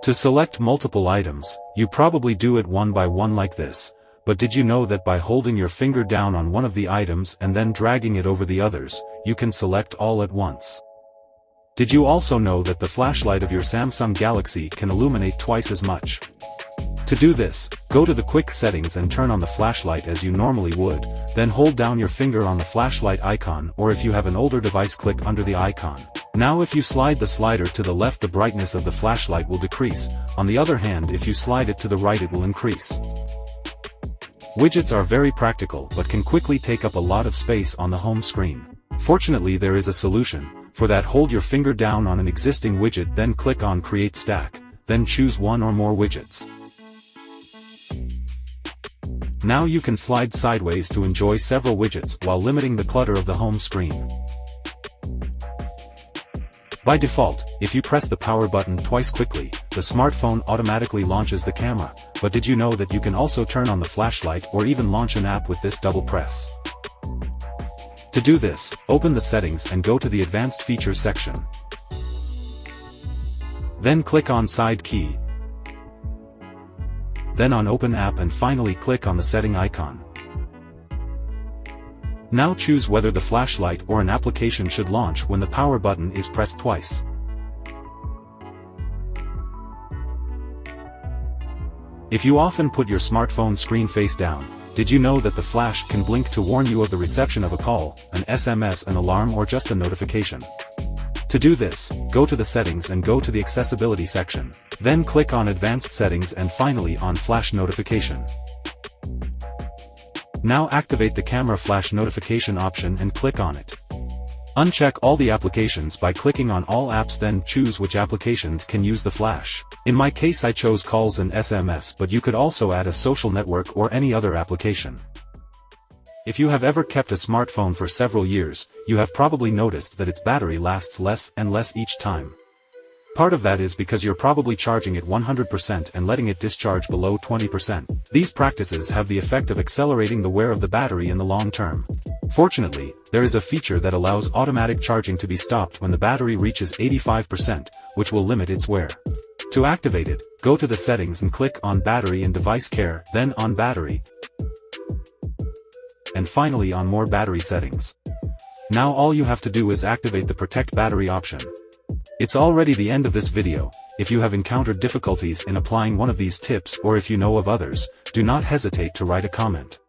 To select multiple items, you probably do it one by one like this, but did you know that by holding your finger down on one of the items and then dragging it over the others, you can select all at once? Did you also know that the flashlight of your Samsung Galaxy can illuminate twice as much? To do this, go to the quick settings and turn on the flashlight as you normally would, then hold down your finger on the flashlight icon, or if you have an older device, click under the icon. Now if you slide the slider to the left, the brightness of the flashlight will decrease. On the other hand, if you slide it to the right, it will increase. Widgets are very practical but can quickly take up a lot of space on the home screen. Fortunately, there is a solution. For that, hold your finger down on an existing widget, then click on Create Stack, then choose one or more widgets. Now you can slide sideways to enjoy several widgets while limiting the clutter of the home screen. By default, if you press the power button twice quickly, the smartphone automatically launches the camera, but did you know that you can also turn on the flashlight or even launch an app with this double press? To do this, open the settings and go to the Advanced Features section. Then click on Side Key. Then on Open App, and finally click on the setting icon. Now choose whether the flashlight or an application should launch when the power button is pressed twice. If you often put your smartphone screen face down, did you know that the flash can blink to warn you of the reception of a call, an SMS, an alarm, or just a notification? To do this, go to the settings and go to the accessibility section. Then click on Advanced Settings and finally on Flash Notification. Now activate the camera flash notification option and click on it. Uncheck all the applications by clicking on All Apps, then choose which applications can use the flash. In my case, I chose calls and SMS, but you could also add a social network or any other application. If you have ever kept a smartphone for several years, you have probably noticed that its battery lasts less and less each time. Part of that is because you're probably charging it 100% and letting it discharge below 20%. These practices have the effect of accelerating the wear of the battery in the long term. Fortunately, there is a feature that allows automatic charging to be stopped when the battery reaches 85%, which will limit its wear. To activate it, go to the settings and click on Battery and Device Care, then on Battery, and finally on More Battery Settings. Now all you have to do is activate the Protect Battery option. It's already the end of this video. If you have encountered difficulties in applying one of these tips, or if you know of others, do not hesitate to write a comment.